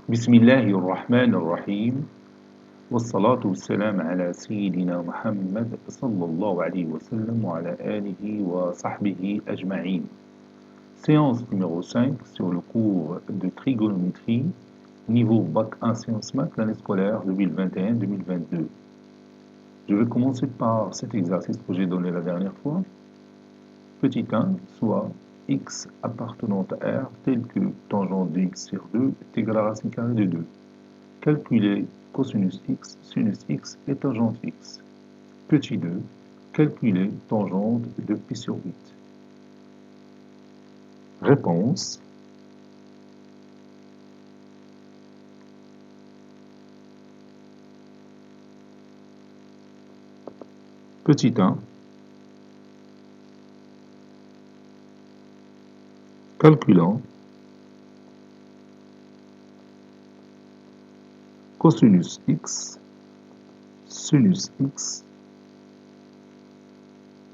بسم الله الرحمن الرحيم والصلاة والسلام على سيدنا محمد صلى الله عليه وسلم وعلى آله وصحبه أجمعين. Séance numéro 5 sur le cours de trigonométrie, niveau Bac 1 Sciences Maths, l'année scolaire 2021-2022. Je vais commencer par cet exercice que j'ai donné la dernière fois. Petit 1, soit x appartenant à R tel que tangente de x sur 2 est égal à racine carrée de 2. Calculer cosinus x, sinus x et tangente x. Petit 2, calculer tangente de pi sur 8. Réponse. Petit 1. Calculant cosinus x, sinus x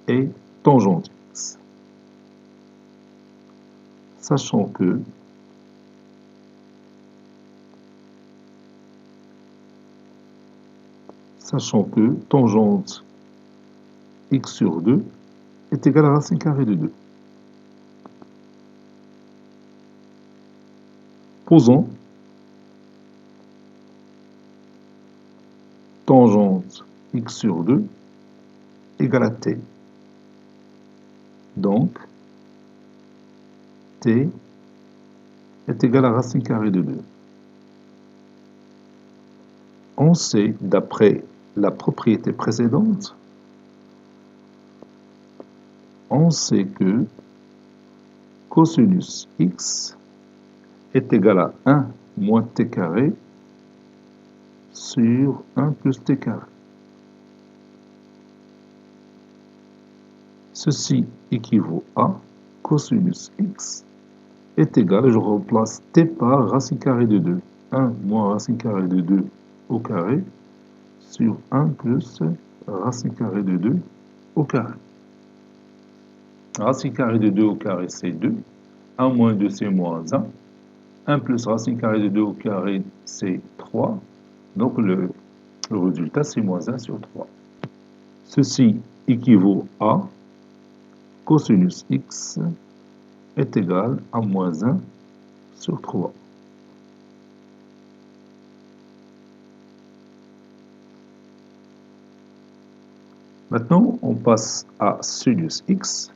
et tangente x. Sachant que tangente x sur 2 est égal à racine carrée de 2. Posons tangente x sur 2 égale à t. Donc, t est égal à racine carrée de 2. On sait, d'après la propriété précédente, on sait que cosinus x est égal à 1 moins t carré sur 1 plus t carré. Ceci équivaut à cosinus x est égal, je remplace t par racine carrée de 2. 1 moins racine carrée de 2 au carré sur 1 plus racine carrée de 2 au carré. Racine carrée de 2 au carré, c'est 2. 1 moins 2, c'est moins 1. 1 plus racine carrée de 2 au carré, c'est 3. Donc le résultat, c'est moins 1 sur 3. Ceci équivaut à cosinus x est égal à moins 1 sur 3. Maintenant, on passe à sinus x.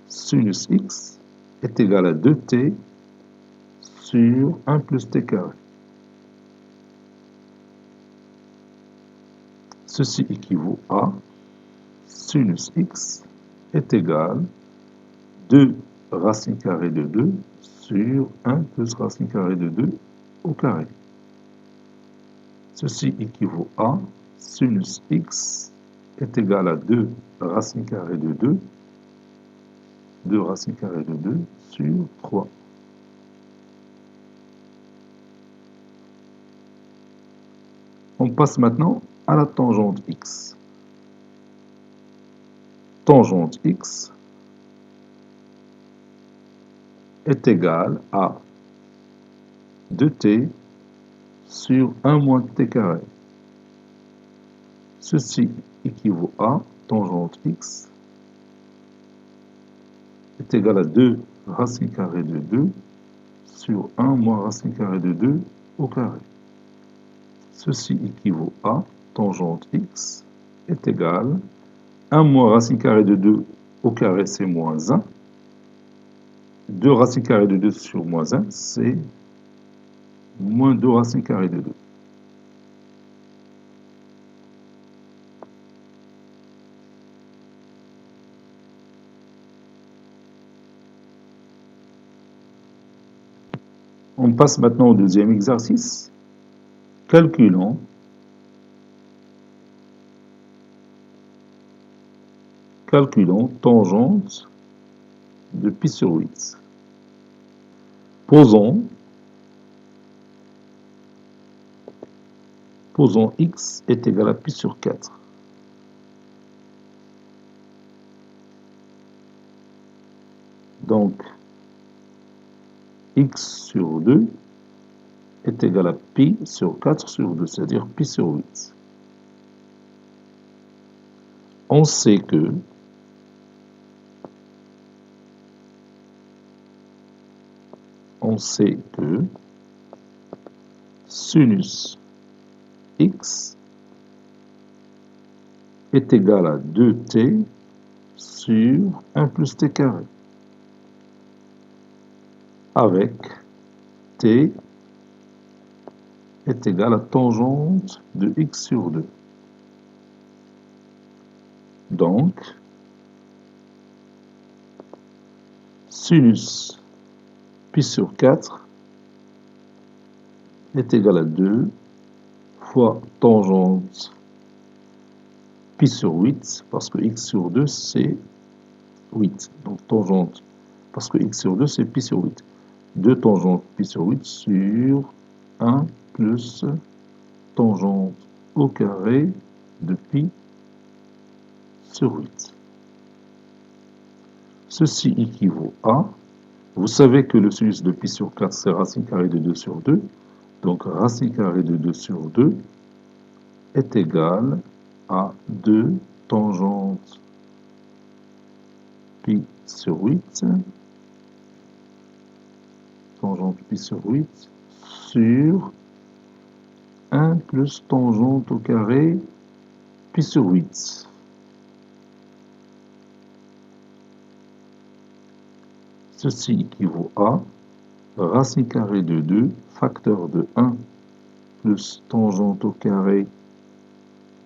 Sinus x est égal à 2t sur 1 plus t carré. Ceci équivaut à sinus x est égal à 2 racine carrée de 2 sur 1 plus racine carrée de 2 au carré. Ceci équivaut à sinus x est égal à 2 racine carrée de 2, 2 racine carrée de 2 sur 3. On passe maintenant à la tangente x. Tangente x est égale à 2t sur 1 moins t carré. Ceci équivaut à tangente x est égal à 2 racine carrée de 2 sur 1 moins racine carrée de 2 au carré. Ceci équivaut à tangente x est égal à 1 moins racine carrée de 2 au carré, c'est moins 1. 2 racine carrée de 2 sur moins 1, c'est moins 2 racine carrée de 2. On passe maintenant au deuxième exercice. Calculons tangente de pi sur 8. Posons x est égal à pi sur 4. Donc, x sur 2 est égal à pi sur 4 sur 2, c'est-à-dire pi sur 8. On sait que sinus x est égal à 2t sur 1 plus t carré, avec t est égal à tangente de x sur 2. Donc, sinus pi sur 4 est égal à 2 fois tangente pi sur 8, parce que x sur 2 c'est 8. Donc tangente, parce que x sur 2 c'est pi sur 8. 2 tangente pi sur 8 sur 1 plus tangente au carré de pi sur 8. Ceci équivaut à, vous savez que le sinus de pi sur 4 c'est racine carrée de 2 sur 2, donc racine carrée de 2 sur 2 est égal à 2 tangente pi sur 8, tangente pi sur 8 sur 1 plus tangente au carré pi sur 8. Ceci équivaut à racine carrée de 2 facteur de 1 plus tangente au carré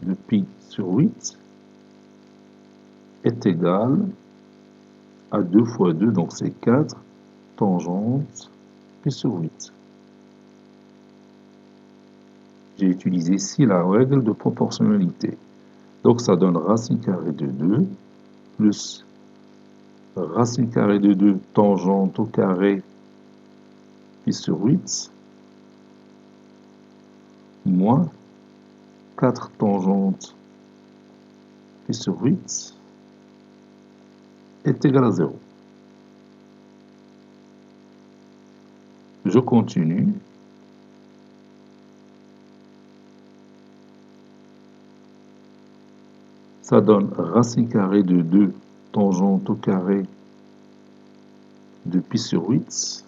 de pi sur 8 est égal à 2 fois 2, donc c'est 4 tangente pi sur 8. J'ai utilisé ici la règle de proportionnalité. Donc ça donne racine carrée de 2 plus racine carrée de 2 tangente au carré pi sur 8 moins 4 tangente pi sur 8 est égal à 0. Je continue. Ça donne racine carrée de 2 tangente au carré de pi sur 8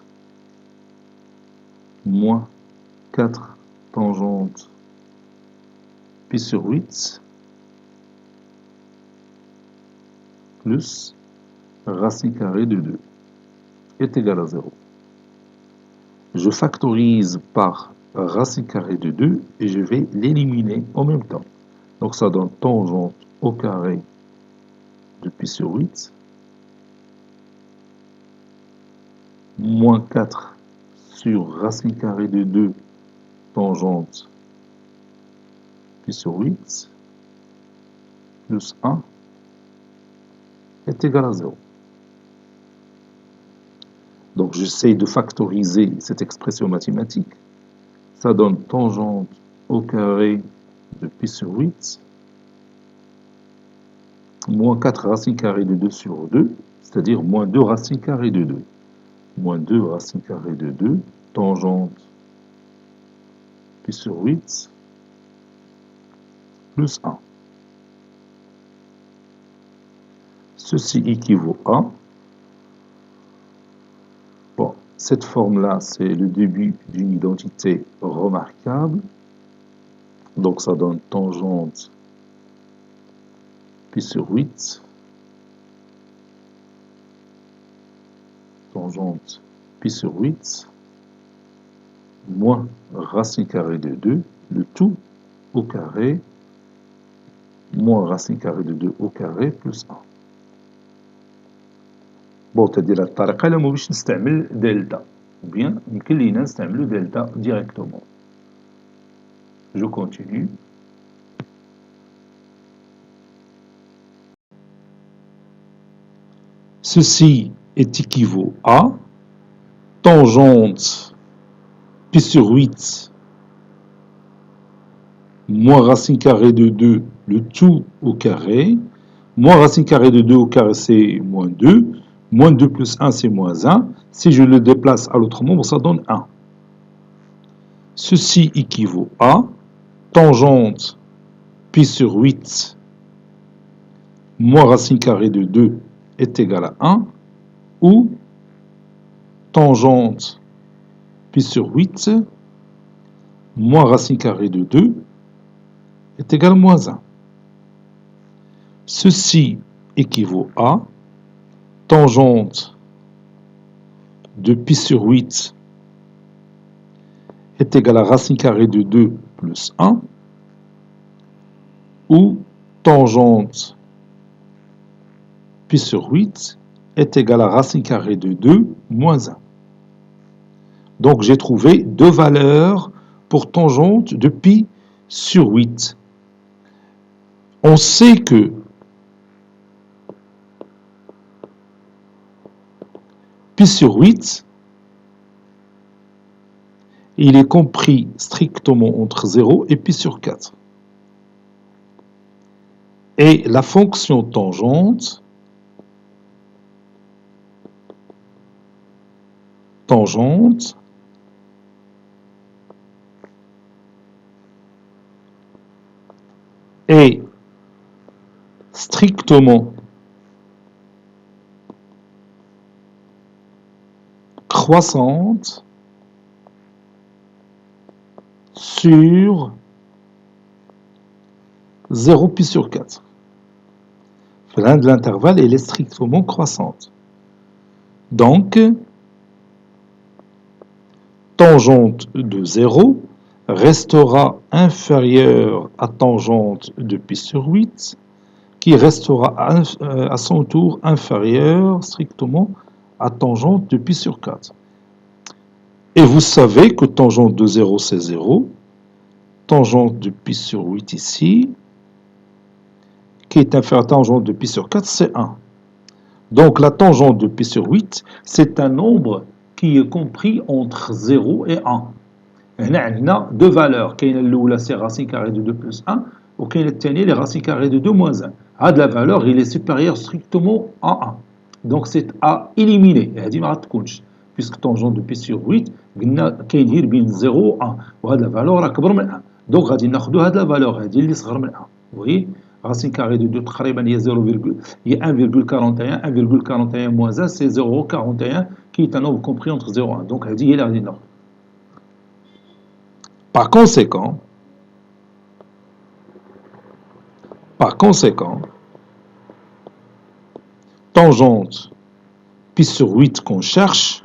moins 4 tangente pi sur 8 plus racine carrée de 2 est égal à 0. Je factorise par racine carrée de 2 et je vais l'éliminer en même temps. Donc ça donne tangente au carré de pi sur 8 moins 4 sur racine carrée de 2 tangente pi sur 8 plus 1 est égal à 0. Donc j'essaie de factoriser cette expression mathématique. Ça donne tangente au carré de pi sur 8 moins 4 racine carrée de 2 sur 2, c'est-à-dire moins 2 racine carrée de 2. Moins 2 racine carrée de 2, tangente pi sur 8, plus 1. Ceci équivaut à... Bon, cette forme-là, c'est le début d'une identité remarquable. Donc ça donne tangente pi sur 8, tangente pi sur 8, moins racine carrée de 2, le tout au carré, moins racine carrée de 2 au carré, plus 1. Bon, c'est-à-dire la طريقة لا باش نستعمل دلتا ou bien يمكن لينا نستعملو دلتا directement. Je continue. Ceci est équivaut à tangente pi sur 8 moins racine carrée de 2, le tout au carré, moins racine carrée de 2 au carré, c'est moins 2, moins 2 plus 1, c'est moins 1. Si je le déplace à l'autre membre, ça donne 1. Ceci équivaut à tangente pi sur 8 moins racine carrée de 2 est égal à 1, ou tangente pi sur 8 moins racine carrée de 2 est égal à moins 1. Ceci équivaut à tangente de pi sur 8 est égal à racine carrée de 2 plus 1, ou tangente pi sur 8 est égal à racine carrée de 2 moins 1. Donc j'ai trouvé deux valeurs pour tangente de pi sur 8. On sait que pi sur 8, il est compris strictement entre 0 et pi sur 4. Et la fonction tangente est strictement croissante sur 0 pi sur 4. L'un de l'intervalle, elle est strictement croissante. Donc, tangente de 0 restera inférieure à tangente de pi sur 8, qui restera à son tour inférieure strictement à tangente de pi sur 4. Et vous savez que tangente de 0, c'est 0. Tangente de pi sur 8 ici, qui est inférieure à tangente de pi sur 4, c'est 1. Donc la tangente de pi sur 8, c'est un nombre qui est compris entre 0 et 1. هنا عندنا deux valeurs. كاينه الاولى c'est racine carrée de 2 plus 1, وكاينه الثانيه les racine carrée de 2 moins 1. هاد la valeur il est supérieur strictement à 1. Donc c'est à éliminer. هذه ما غتكونش puisque tangente de pi sur 8 قلنا كاين غير بين 0 و 1 وهاد la valeur راه اكبر من 1. Donc غادي ناخذوا هاد la valeur هذه اللي صغر من 1. Vous voyez, racine carrée de 2 تقريبا هي 0, هي 1,41. 1,41 moins 1 c'est 0,41 qui est un nombre compris entre 0 et 1. Donc هذه هي اللي غادي ناخذ. Par conséquent, tangente pi sur 8 qu'on cherche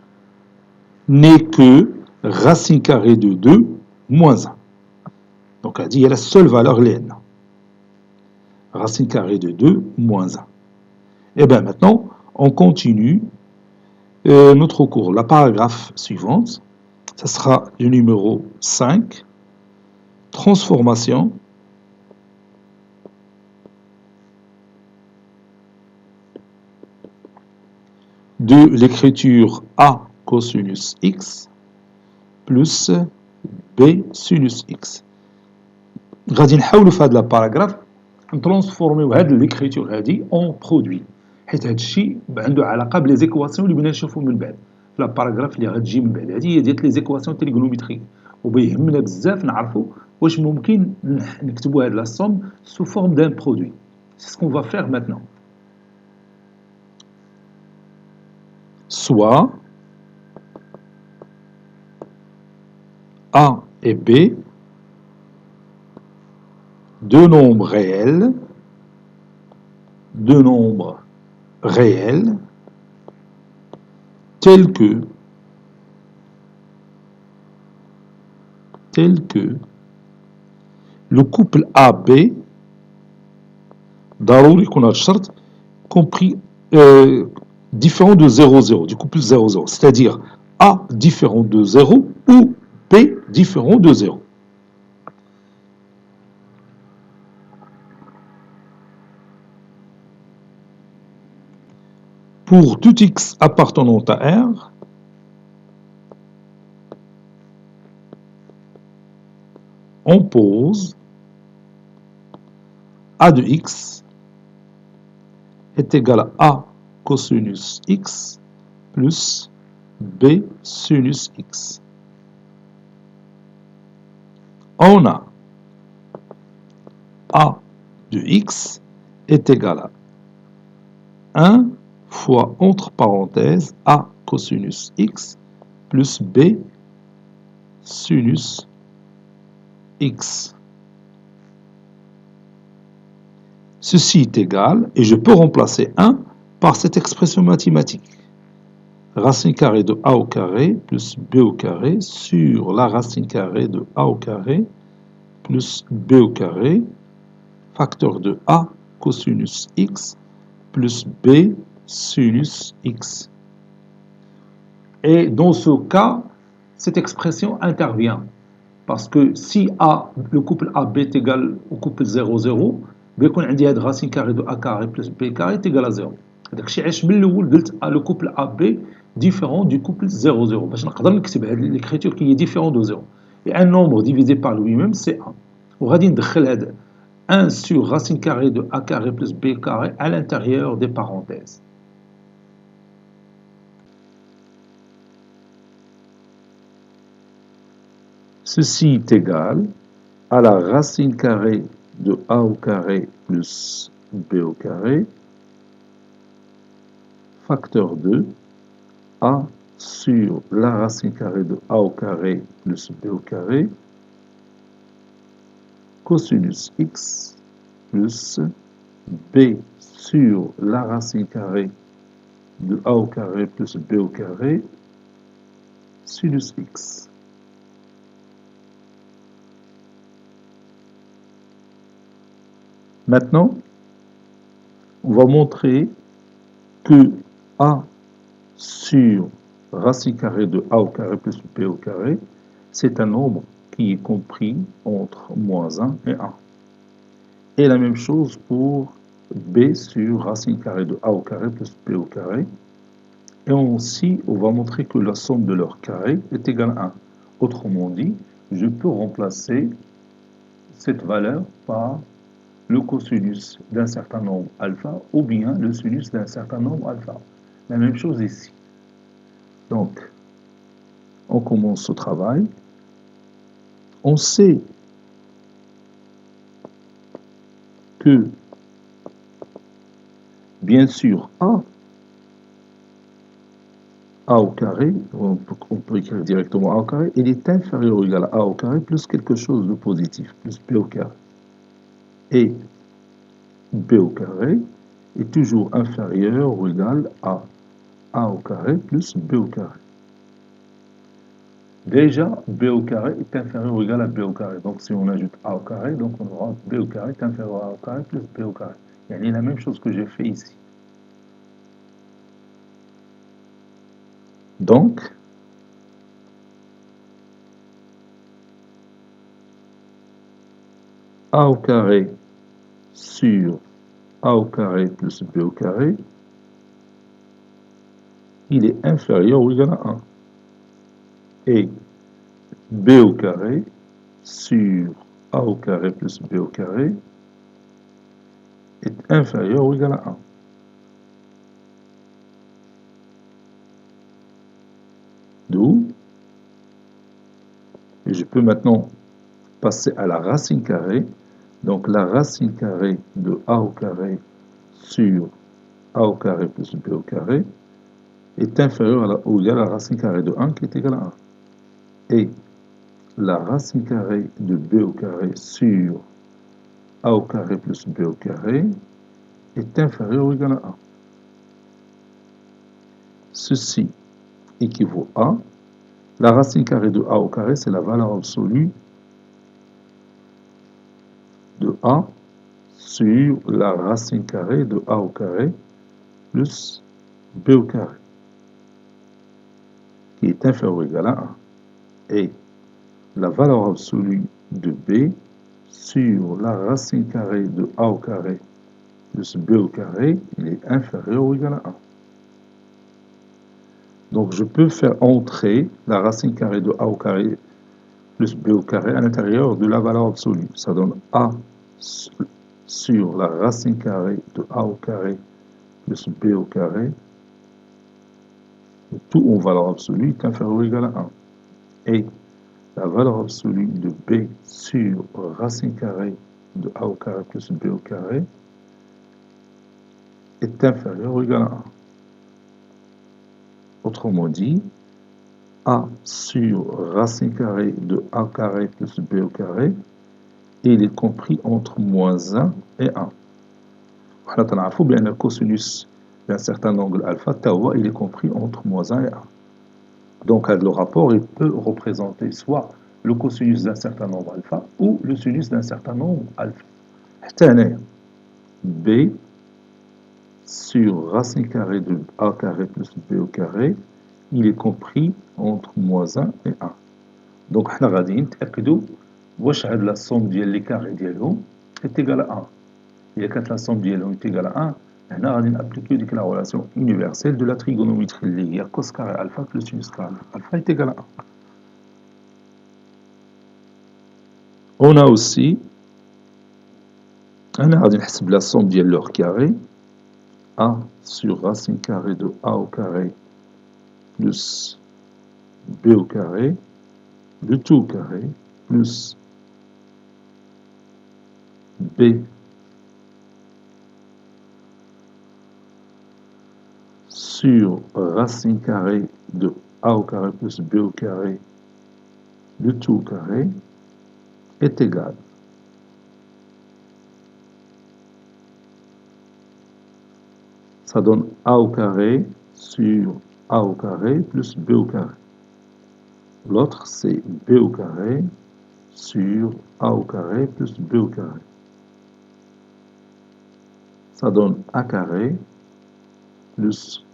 n'est que racine carrée de 2 moins 1. Donc elle dit il y a la seule valeur ln. Racine carrée de 2 moins 1. Et bien maintenant, on continue notre cours. La paragraphe suivante, ça sera le numéro 5, transformation de l'écriture A cosinus x plus B sinus x. غادي نحاولوا في هذا الباراغراف نترانسفورميو هذه ليكريتور هذه اون برودوي، حيت هذا الشيء عنده علاقه بلي زيكواسيون اللي بغينا نشوفوا من بعد في الباراغراف اللي غتجي من بعد. هذه هي ديال لي زيكواسيون تريغونوميتريك، وبيهمنا بزاف نعرفوا واش ممكن نكتبوا هذه لا سوم سو فورم دان برودوي. سي سكون فا فير ماتنون. Soit A et B, deux nombres réels, tels que le couple AB, ضروري يكون هذا الشرط compris différent de 0, 0, du couple 0, 0, c'est-à-dire A différent de 0 ou B différent de 0. Pour tout x appartenant à R, on pose A de x est égal à A cosinus x plus B sinus x. On a a de x est égal à 1 fois, entre parenthèses, a cosinus x plus b sinus x. Ceci est égal, et je peux remplacer 1 par cette expression mathématique. Racine carrée de a au carré plus b au carré sur la racine carrée de a au carré plus b au carré, facteur de a cosinus x plus b sinus x. Et dans ce cas, cette expression intervient. Parce que si A, le couple AB est égal au couple 0, 0, بيكون عندي هاد racine carrée de A carré plus B carré est égal à 0. هذاك الشيء علاش من الاول قلت le couple AB différent du couple 0, 0 باش نقدر نكتب هاد l'écriture qui est différent de 0. Et un nombre divisé par lui-même c'est 1. وغادي ندخل هاد 1 sur racine carrée de A carré plus B carré à l'intérieur des parenthèses. Ceci est égal à la racine carrée de a au carré plus b au carré, facteur de a sur la racine carrée de a au carré plus b au carré, cosinus x plus b sur la racine carrée de a au carré plus b au carré, sinus x. Maintenant, on va montrer que a sur racine carrée de a au carré plus b au carré, c'est un nombre qui est compris entre moins 1 et 1. Et la même chose pour b sur racine carrée de a au carré plus b au carré. Et aussi, on va montrer que la somme de leurs carrés est égale à 1. Autrement dit, je peux remplacer cette valeur par le cosinus d'un certain nombre alpha ou bien le sinus d'un certain nombre alpha. La même chose ici. Donc, on commence ce travail. On sait que, bien sûr, a au carré, on peut écrire directement a au carré, il est inférieur ou égal à a au carré plus quelque chose de positif, plus b au carré. Et b au carré est toujours inférieur ou égal à a au carré plus b au carré. Déjà, b au carré est inférieur ou égal à b au carré. Donc, si on ajoute a au carré, donc on aura b au carré est inférieur à a au carré plus b au carré. Il y a la même chose que j'ai fait ici. Donc, a au carré sur a au carré plus b au carré, il est inférieur ou égal à 1. Et b au carré sur a au carré plus b au carré est inférieur ou égal à 1. D'où, je peux maintenant passer à la racine carrée. Donc la racine carrée de a au carré sur a au carré plus b au carré est inférieure ou égale à la racine carrée de 1 qui est égale à 1. Et la racine carrée de b au carré sur a au carré plus b au carré est inférieur ou égal à 1. Ceci équivaut à la racine carrée de a au carré, c'est la valeur absolue de a sur la racine carrée de a au carré plus b au carré, qui est inférieur ou égal à 1. Et la valeur absolue de b sur la racine carrée de a au carré plus b au carré, il est inférieur ou égal à 1. Donc je peux faire entrer la racine carrée de a au carré plus b au carré à l'intérieur de la valeur absolue. Ça donne a sur la racine carrée de a au carré plus b au carré. Tout en valeur absolue est inférieur ou égal à 1. Et la valeur absolue de b sur racine carrée de a au carré plus b au carré est inférieure ou égale à 1. Autrement dit, a sur racine carrée de a carré plus b au carré, il est compris entre moins 1 et 1. On a bien le cosinus d'un certain angle alpha, tau, il est compris entre moins 1 et 1. Donc, le rapport, il peut représenter soit le cosinus d'un certain nombre alpha ou le sinus d'un certain nombre alpha. B sur racine carrée de a carré plus b au carré, il est compris entre moins 1 et 1. Donc, on va نتأكدوا واش هاد la somme ديال les carrés ديالهم est égale à 1. إذا كانت la somme ديالهم est égale à 1, هنا غادي نابليكيو ديك la relation universelle de la trigonométrie اللي هي cos carré alpha plus sinus carré alpha est égal à 1. On a aussi هنا غادي نحسب la somme ديال leurs carrés, a sur racine carrée de a au carré plus b au carré, le tout au carré, plus b sur racine carrée de a au carré plus b au carré, le tout au carré, est égal. Ça donne a au carré sur a au carré plus b au carré. L'autre, c'est b au carré sur a au carré plus b au carré. Ça donne a carré plus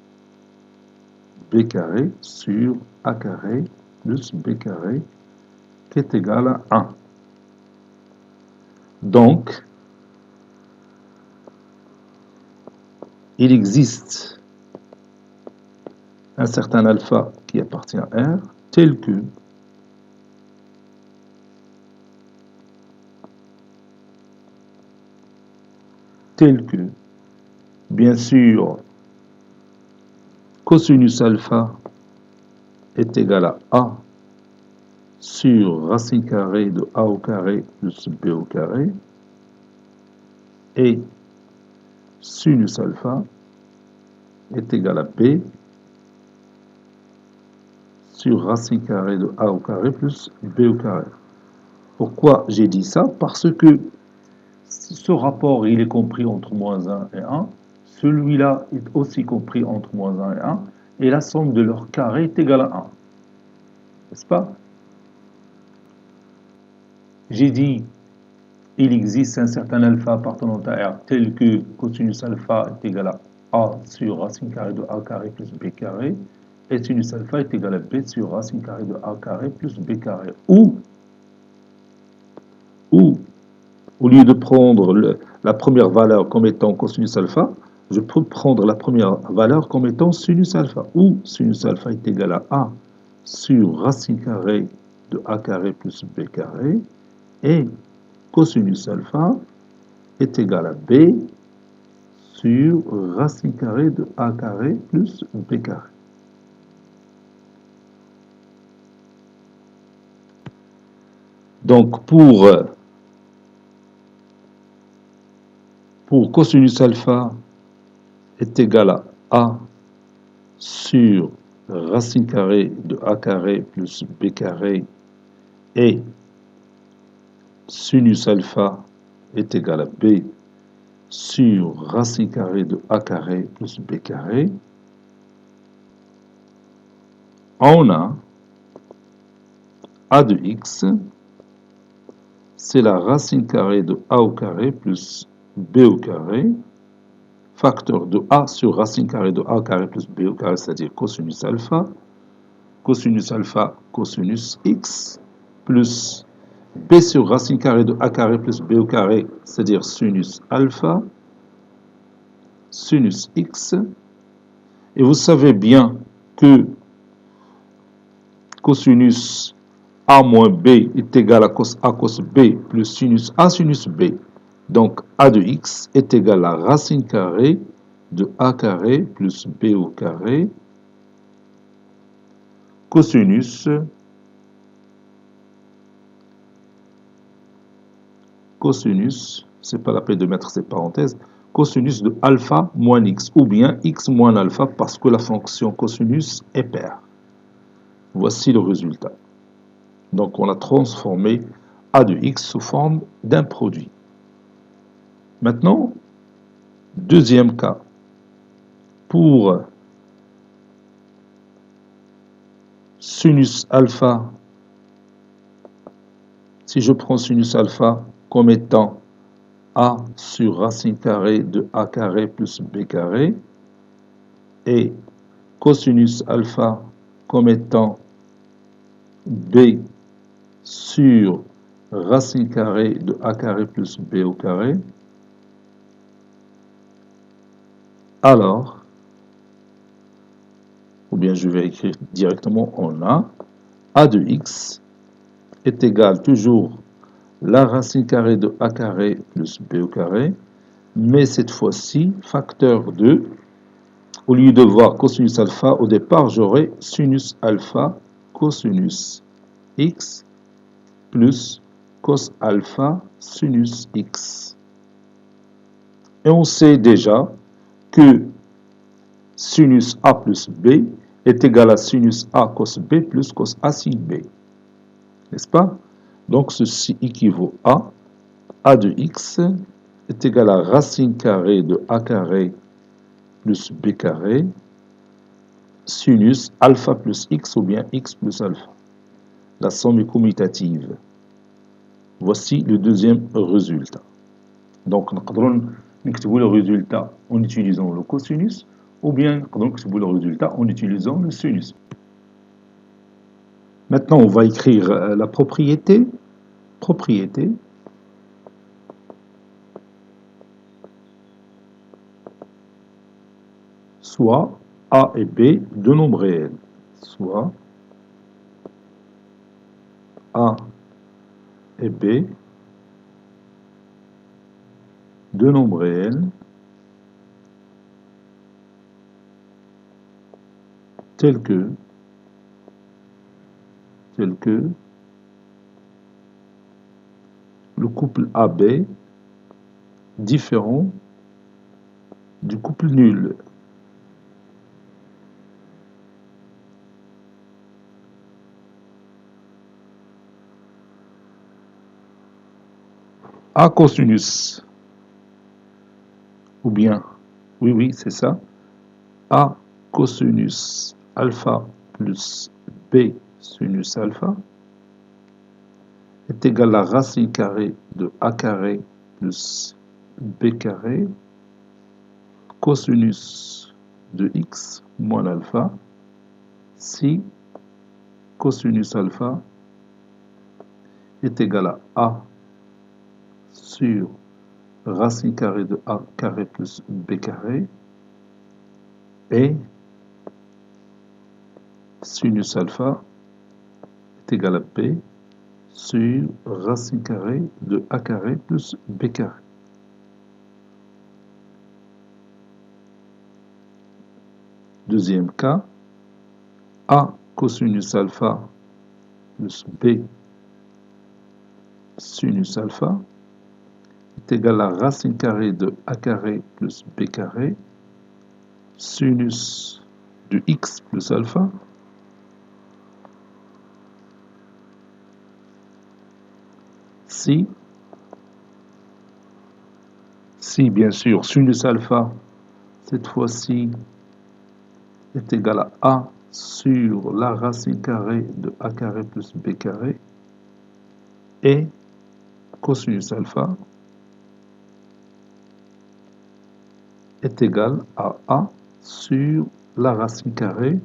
b carré sur a carré plus b carré qui est égal à 1. Donc, il existe un certain alpha qui appartient à R tel que bien sûr, cosinus alpha est égal à A sur racine carrée de A au carré plus B au carré, et sinus alpha est égal à B sur racine carrée de A au carré plus B au carré. Pourquoi j'ai dit ça? Parce que ce rapport, il est compris entre moins 1 et 1. Celui-là est aussi compris entre moins 1 et 1. Et la somme de leurs carrés est égale à 1. N'est-ce pas? J'ai dit, il existe un certain alpha appartenant à R tel que cosinus alpha est égal à A sur racine carrée de A carré plus B carré. Et sinus alpha est égal à B sur racine carrée de A carré plus B carré. Ou au lieu de prendre la première valeur comme étant cosinus alpha, je peux prendre la première valeur comme étant sinus alpha. Ou sinus alpha est égal à A sur racine carrée de A carré plus B carré. Et cosinus alpha est égal à B sur racine carrée de A carré plus B carré. Donc pour cosinus alpha est égal à A sur racine carrée de A carré plus B carré, et sinus alpha est égal à B sur racine carrée de A carré plus B carré, on a A de x, c'est la racine carrée de A au carré plus B au carré, facteur de A sur racine carrée de A carré plus B au carré, c'est-à-dire cosinus alpha, cosinus x, plus B sur racine carrée de A carré plus B au carré, c'est-à-dire sinus alpha, sinus x. Et vous savez bien que cosinus A moins B est égal à cos A cos B plus sinus A sinus B. Donc A de x est égal à racine carrée de A carré plus B au carré, cosinus cosinus, c'est pas la peine de mettre ces parenthèses, cosinus de alpha moins x, ou bien x moins alpha parce que la fonction cosinus est paire. Voici le résultat. Donc on a transformé a de x sous forme d'un produit. Maintenant, deuxième cas, pour sinus alpha, si je prends sinus alpha comme étant a sur racine carrée de a carré plus b carré, et cosinus alpha comme étant b sur racine carrée de a carré plus b au carré, alors, ou bien je vais écrire directement en a de x est égal toujours la racine carrée de a carré plus b au carré, mais cette fois-ci, facteur 2, au lieu de voir cosinus alpha, au départ, j'aurai sinus alpha cosinus x plus cos alpha sinus x. Et on sait déjà que sinus a plus b est égal à sinus a cos b plus cos a sin b. N'est-ce pas? Donc ceci équivaut à a de x est égal à racine carrée de a carré plus b carré sinus alpha plus x ou bien x plus alpha. La somme est commutative. Voici le deuxième résultat. Donc, nous pouvons écrire le résultat en utilisant le cosinus ou bien nous pouvons écrire le résultat en utilisant le sinus. Maintenant, on va écrire la propriété. Propriété. Soit A et B, deux nombres réels. Soit A et B, deux nombres réels, tels que le couple AB différent du couple nul. A cosinus, ou bien, oui, c'est ça, A cosinus alpha plus B sinus alpha est égal à racine carrée de A carré plus B carré cosinus de x moins alpha si cosinus alpha est égal à A sur racine carrée de A carré plus B carré et sinus alpha est égal à B sur racine carrée de A carré plus B carré. Deuxième cas, A cosinus alpha plus B sinus alpha est égal à racine carrée de A carré plus B carré sinus de x plus alpha si bien sûr sinus alpha cette fois-ci est égal à A sur la racine carrée de A carré plus B carré et cosinus alpha est égal à A sur la racine carrée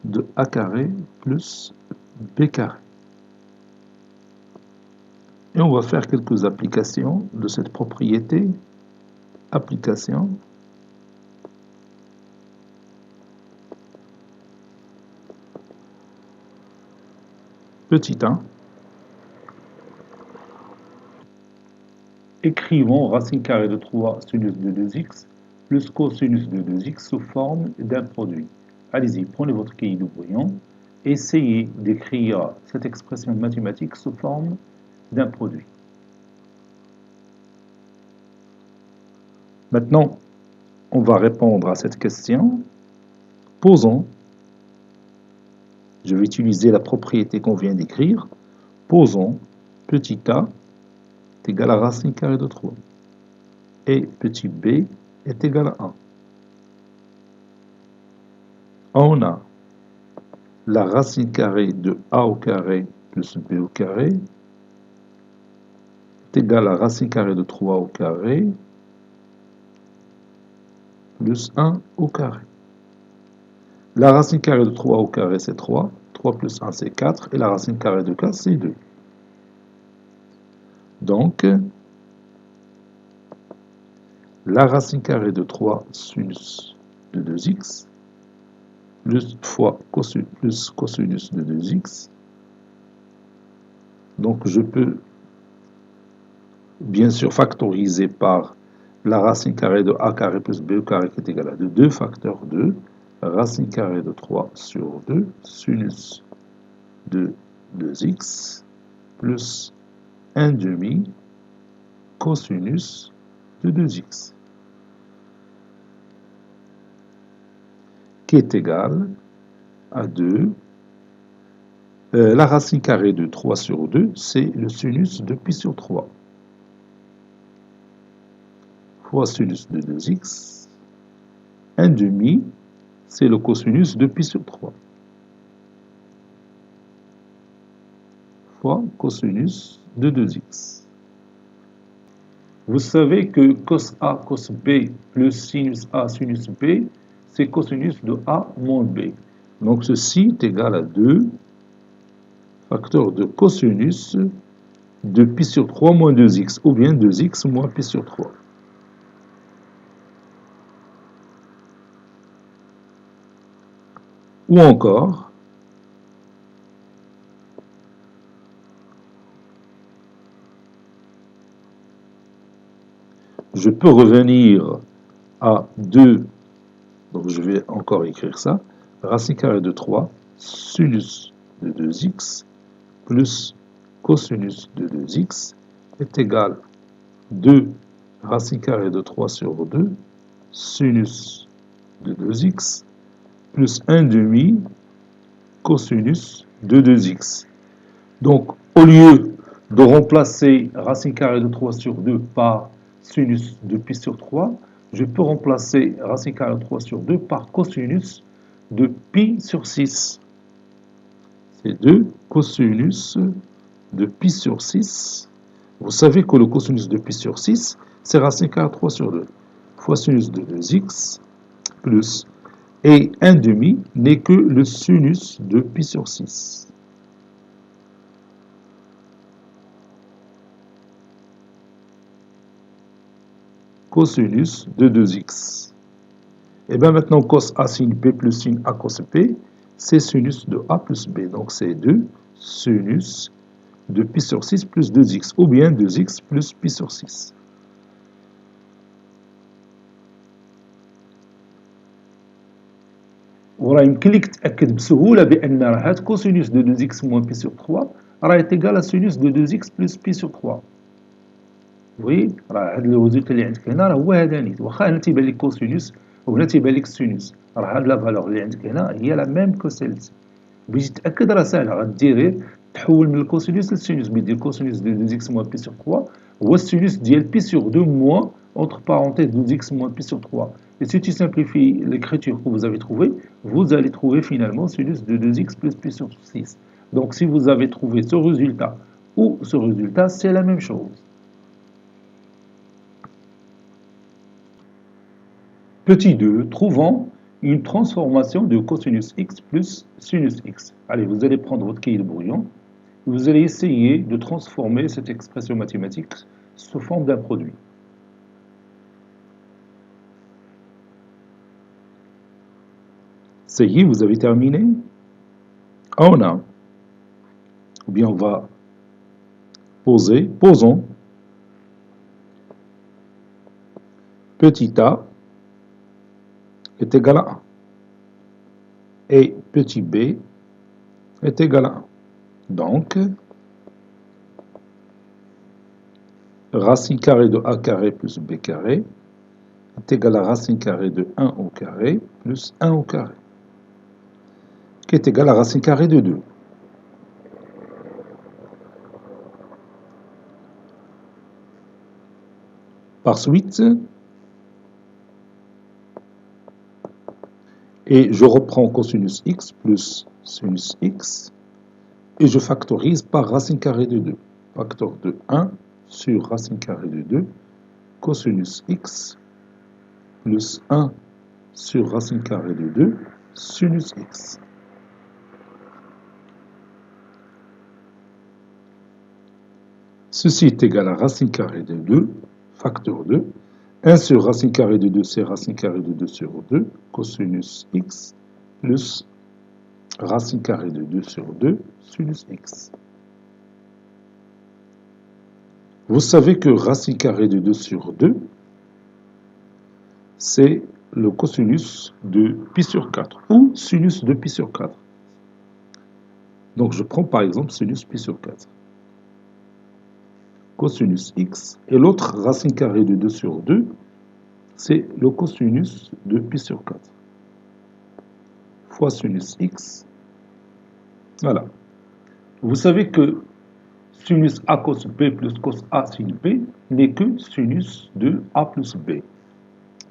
de A carré plus B carré. Et on va faire quelques applications de cette propriété. Application. Petit 1. Écrivons racine carrée de 3 sinus de 2x plus cosinus de 2x sous forme d'un produit. Allez-y, prenez votre cahier de brouillon. Essayez d'écrire cette expression mathématique sous forme d'un produit. Maintenant, on va répondre à cette question. Posons. Je vais utiliser la propriété qu'on vient d'écrire. Posons petit a est égal à racine carrée de 3 et petit b est égal à 1. On a la racine carrée de a au carré plus b au carré est égal à racine carrée de 3 au carré plus 1 au carré. La racine carrée de 3 au carré, c'est 3. 3 plus 1, c'est 4. Et la racine carrée de 4, c'est 2. Donc, la racine carrée de 3 sinus de 2x plus fois plus cosinus de 2x. Donc, je peux bien sûr factoriser par la racine carrée de a carré plus b au carré qui est égal à 2. 2 facteur 2. Racine carrée de 3 sur 2 sinus de 2x plus 1 demi cosinus de 2x qui est égal à 2. La racine carrée de 3 sur 2, c'est le sinus de pi sur 3 fois sinus de 2x. 1 demi, c'est le cosinus de pi sur 3 fois cosinus de 2x. Vous savez que cos A, cos B plus sinus A, sinus B, c'est cosinus de A moins B. Donc ceci est égal à 2 facteur de cosinus de pi sur 3 moins 2x, ou bien 2x moins pi sur 3. Ou encore, je peux revenir à 2, donc je vais encore écrire ça, racine carrée de 3, sinus de 2x, plus cosinus de 2x, est égal à 2 racine carrée de 3 sur 2, sinus de 2x, plus 1 demi cosinus de 2x. Donc, au lieu de remplacer racine carrée de 3 sur 2 par sinus de pi sur 3, je peux remplacer racine carrée de 3 sur 2 par cosinus de pi sur 6. C'est 2 cosinus de pi sur 6. Vous savez que le cosinus de pi sur 6, c'est racine carrée de 3 sur 2 fois sinus de 2x plus, et 1 demi n'est que le sinus de pi sur 6. Cosinus de 2x. Et bien maintenant, cos A sin P plus sin A cos P, c'est sinus de A plus B. Donc c'est 2 sinus de pi sur 6 plus 2x, ou bien 2x plus pi sur 6. وراه يمكن لك تاكد بسهوله بان راه هاد كوسينوس دو 2 x موان بي سور 3 راه ايكال سينوس دو 2 x بلس بي سور 3. وي راه هاد الريزولت اللي عندك هنا راه هو هذا نيت، واخا هنا تيبان لك كوسينوس وهنا تيبان لك سينوس، راه هاد لا فالور اللي عندك هنا هي لا ميم كو سيلتي. بغيتي تاكد راه ساهله، غدير غير تحول من الكوسينوس للسينوس، بيدير كوسينوس دو 2 x موان بي سور 3 هو السينوس ديال بي سور 2 موان entre parenthèses 2x moins pi sur 3. Et si tu simplifies l'écriture que vous avez trouvée, vous allez trouver finalement sinus de 2x plus pi sur 6. Donc si vous avez trouvé ce résultat ou ce résultat, c'est la même chose. Petit 2, trouvons une transformation de cosinus x plus sinus x. Allez, vous allez prendre votre cahier de brouillon, vous allez essayer de transformer cette expression mathématique sous forme d'un produit. Ça y est, vous avez terminé? On a, ou bien on va posons petit a est égal à 1 et petit b est égal à 1. Donc, racine carrée de a carré plus b carré est égal à racine carrée de 1 au carré plus 1 au carré, qui est égal à racine carrée de 2. Par suite, et je reprends cosinus x plus sinus x, et je factorise par racine carrée de 2. Facteur de 1 sur racine carrée de 2, cosinus x plus 1 sur racine carrée de 2, sinus x. Ceci est égal à racine carrée de 2, facteur 2. 1 sur racine carrée de 2, c'est racine carrée de 2 sur 2, cosinus x, plus racine carrée de 2 sur 2, sinus x. Vous savez que racine carrée de 2 sur 2, c'est le cosinus de pi sur 4, ou sinus de pi sur 4. Donc je prends par exemple sinus pi sur 4. Cosinus x, et l'autre racine carrée de 2 sur 2, c'est le cosinus de pi sur 4, fois sinus x. Voilà. Vous savez que sinus a cos b plus cos a sin b n'est que sinus de a plus b.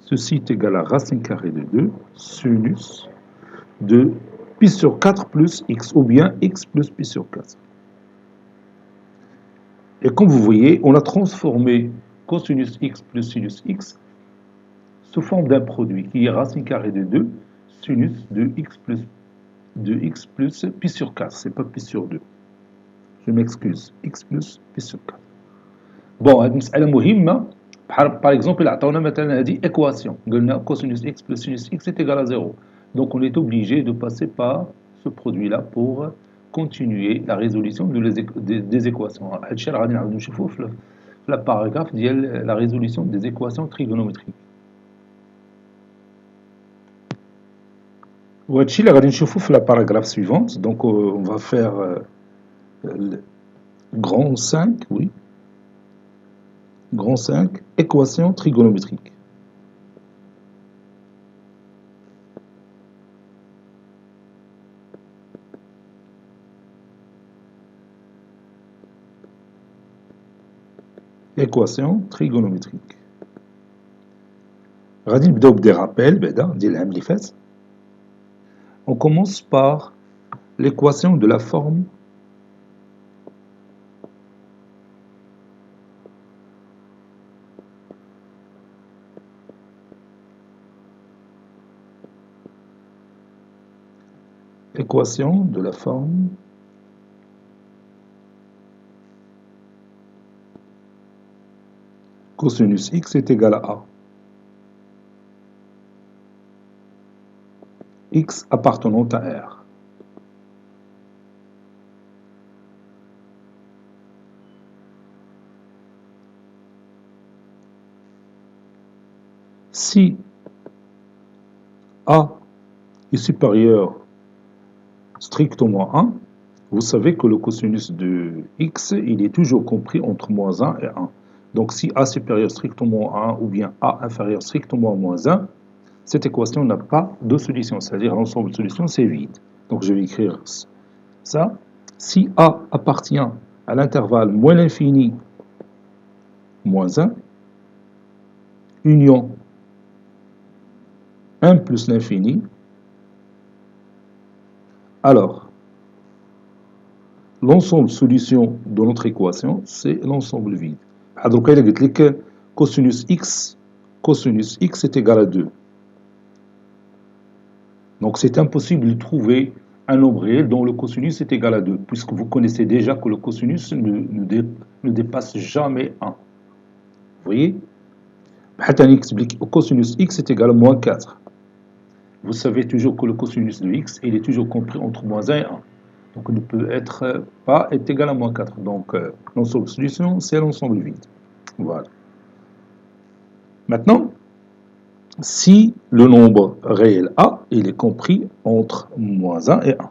Ceci est égal à racine carrée de 2, sinus de pi sur 4 plus x, ou bien x plus pi sur 4. Et comme vous voyez, on a transformé cosinus x plus sinus x sous forme d'un produit qui est racine carrée de 2, sinus de x plus pi sur 4, c'est pas pi sur 2. Je m'excuse, x plus pi sur 4. Bon, هذه مسألة مهمة. Par exemple, il عطاونا مثلا هذه équation. قلنا cosinus x plus sinus x est égal à 0. Donc on est obligé de passer par ce produit-là pour continuer la résolution des équations. هذا الشيء راه غادي نعاودو نشوفوه في la paragraphe ديال la résolution des équations trigonométriques. وهذا الشيء اللي غادي نشوفوه في la paragraphe suivante. Donc on va faire grand 5, oui. Grand 5, équation trigonométrique. Équation trigonométrique. غادي نبداو بدي رابيل بعدا ديال العام اللي فات. On commence par l'équation de la forme cosinus x est égal à a. X appartenant à R. Si A est supérieur strictement à 1, vous savez que le cosinus de x, il est toujours compris entre moins 1 et 1. Donc si A supérieur strictement à 1 ou bien A inférieur strictement à moins 1, cette équation n'a pas de solution, c'est-à-dire l'ensemble de solutions, c'est vide. Donc je vais écrire ça. Si A appartient à l'intervalle moins l'infini, moins 1, union 1 plus l'infini, alors l'ensemble de solutions de notre équation, c'est l'ensemble vide. Donc il a dit que cosinus x est égal à 2. Donc c'est impossible de trouver un nombre réel dont le cosinus est égal à 2, puisque vous connaissez déjà que le cosinus ne dépasse jamais 1. Vous voyez? Explique cosinus x est égal à moins 4. Vous savez toujours que le cosinus de x, il est toujours compris entre moins 1 et 1. Donc il ne peut pas être égal à moins 4. Donc l'ensemble de solution, c'est l'ensemble vide. Voilà. Maintenant, si le nombre réel A, il est compris entre moins 1 et 1.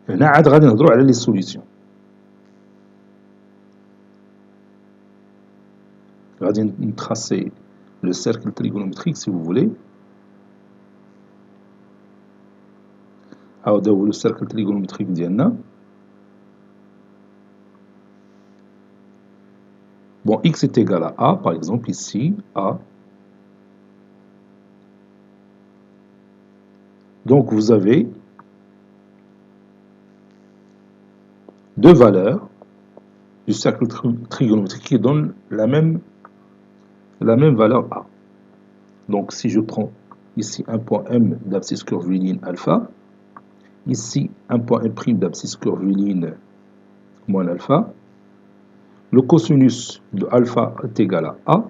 هنا عاد غادي نهضروا على les solutions. غادي نتراسي le cercle trigonométrique si vous voulez. هذا هو le cercle trigonométrique ديالنا. Bon, x est égal à A, par exemple ici, A. Donc vous avez deux valeurs du cercle trigonométrique qui donnent la même valeur A. Donc si je prends ici un point M d'abscisse curviligne alpha, ici un point M' d'abscisse curviligne moins alpha, le cosinus de alpha est égal à A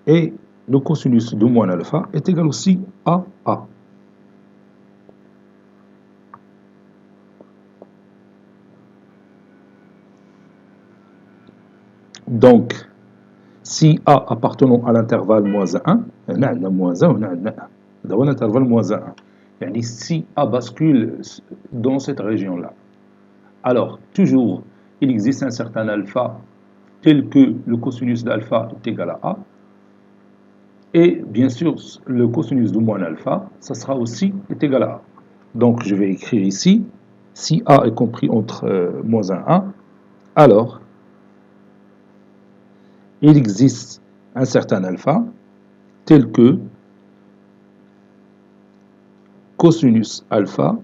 et le cosinus de moins alpha est égal aussi à A. Donc, si A appartenant à l'intervalle moins 1, on a moins 1, on a 1. Dans l'intervalle moins 1. Yani si A bascule dans cette région-là, alors toujours il existe un certain alpha tel que le cosinus d'alpha est égal à A. Et bien sûr, le cosinus de moins alpha, ça sera aussi est égal à A. Donc je vais écrire ici, si A est compris entre moins 1 et 1, alors il existe un certain alpha tel que cosinus alpha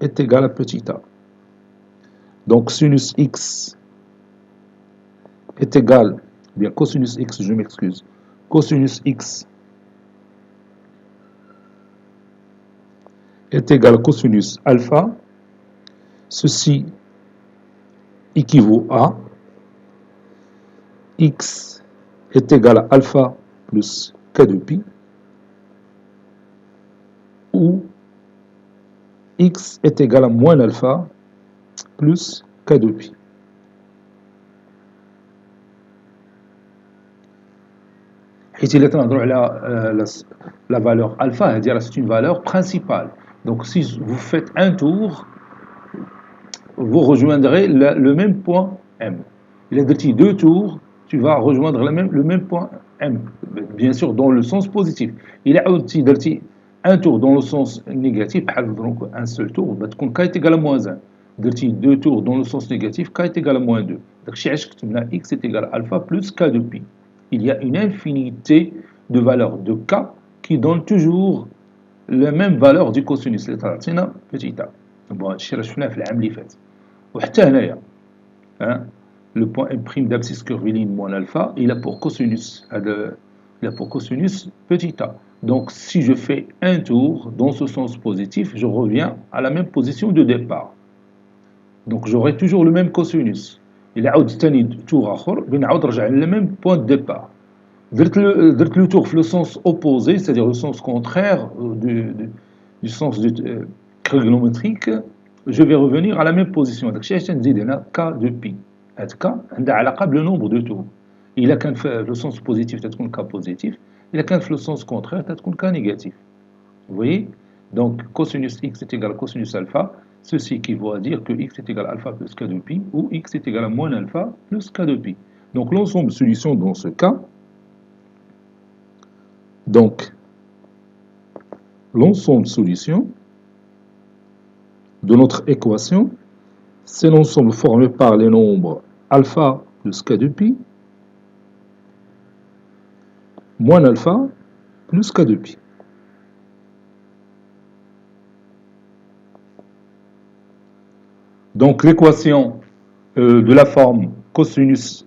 est égal à petit a. Donc sinus x est égal, bien cosinus x, je m'excuse, cosinus x est égal à cosinus alpha, ceci équivaut à x est égal à alpha plus k de pi, ou x est égal à moins alpha plus k de pi. حيث إلا تنهضروا على la valeur alpha, c'est une valeur principale. Donc si vous faites un tour, vous rejoindrez le même point M. Il a dit 2 tours, tu vas rejoindre le même point M. Bien sûr, dans le sens positif. Il a dit un tour dans le sens négatif, donc un seul tour, donc K est égal à moins 1. Il 2 tours dans le sens négatif, K est égal à moins 2. Donc X est égal à alpha plus K de pi. Il y a une infinité de valeurs de K qui donnent toujours la même valeur du cosinus. C'est un petit a. Bon, je vais faire le عام اللي فات. وحتى هنايا le point M' d'abscisse curviligne moins alpha, il a pour cosinus petit a. Donc si je fais un tour dans ce sens positif, je reviens à la même position de départ. Donc j'aurai toujours le même cosinus. Il a ثاني tour آخر بنعاود نرجع le même point de départ. درت le tour dans le sens opposé, c'est-à-dire le sens contraire du sens trigonométrique, je vais revenir à la même position. Donc, je نزيد هنا k de pi. هاد k عندها علاقة le nombre de tours. إلا كان في le sens positif تكون k positif, إلا كان في le sens contraire تكون k négatif. Vous voyez? Donc, cosinus x est égal à cosinus alpha. Ceci équivaut à dire que x est égal à alpha plus k de pi, ou x est égal à moins alpha plus k de pi. Donc, l'ensemble de solutions dans ce cas, donc, l'ensemble de solutions de notre équation, c'est l'ensemble formé par les nombres alpha plus k de pi, moins alpha plus k de pi. Donc l'équation de la forme cosinus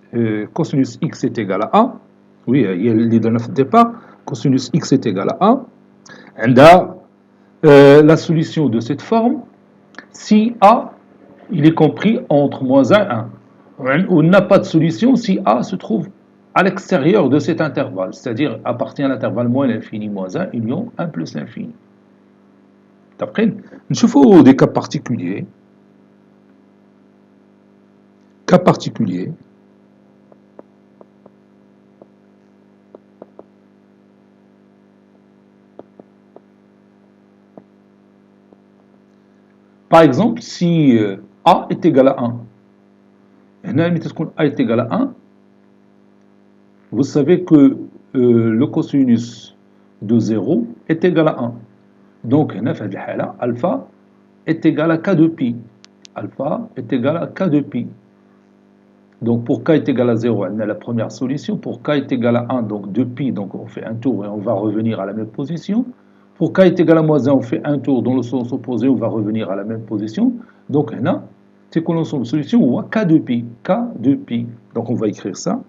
x est égal à A, oui, il y a les données de départ, cosinus x est égal à A, la solution de cette forme, si A il est compris entre moins 1 et 1. On n'a pas de solution si A se trouve à l'extérieur de cet intervalle, c'est-à-dire appartient à l'intervalle moins l'infini moins 1, union 1 plus l'infini. D'après, nous avons des cas particuliers. Cas particulier. Par exemple, si A est égal à 1, A est égal à 1, vous savez que le cosinus de 0 est égal à 1. Donc, alpha est égal à k de pi. Alpha est égal à k de pi. Donc, pour k est égal à 0, on a la première solution. Pour k est égal à 1, donc 2pi, donc on fait un tour et on va revenir à la même position. Pour k est égal à moins 1, on fait un tour dans le sens opposé, on va revenir à la même position. Donc, là, c'est qu'on ensemble solution ou à k de pi. K de pi. Donc, on va écrire ça.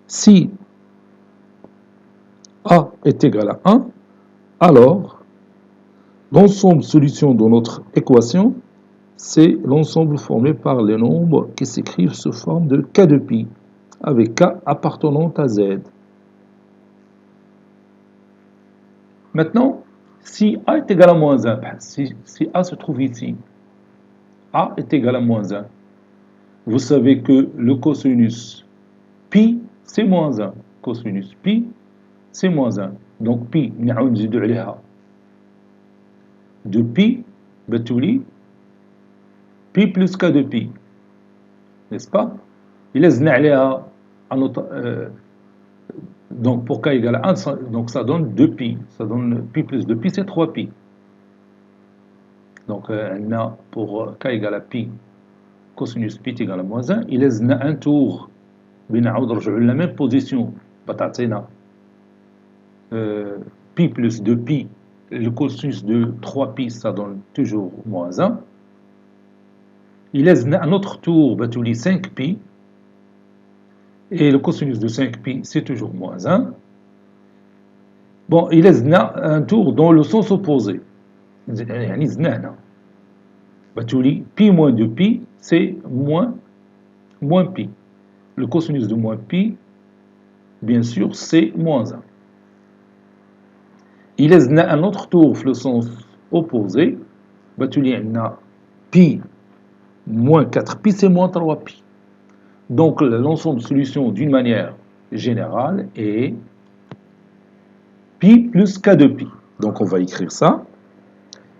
Si A est égal à 1, alors l'ensemble solution de notre équation, c'est l'ensemble formé par les nombres qui s'écrivent sous forme de k de pi, avec k appartenant à z. Maintenant, si A est égal à moins 1, si A se trouve ici, A est égal à moins 1, vous savez que le cosinus pi, c'est moins 1. Cosinus pi, c'est moins 1. Donc pi, نعاود نزيدو عليها 2 pi, بتولي pi plus k de pi, n'est-ce pas? Il est عليها donc pour k égale à 1, donc ça donne 2 pi. Ça donne pi plus 2 pi, c'est 3 pi. Donc on a pour k égale à pi, cosinus pi égale à moins 1, il est un tour. بنعاود نرجعوا la même position. بتعطينا pi plus 2 pi, le cosinus de 3 pi, ça donne toujours moins 1. Il est un autre tour, بتولي 5 pi. Et le cosinus de 5 pi, c'est toujours moins 1. Bon, il est un tour dans le sens opposé. يعني زدنا هنا. بتولي pi moins 2 pi, c'est moins pi. Le cosinus de moins pi, bien sûr, c'est moins 1. Il est un autre tour dans le sens opposé. بتولي عندنا pi moins 4 pi, c'est moins 3 pi. Donc, l'ensemble de solutions d'une manière générale est pi plus k de pi. Donc, on va écrire ça.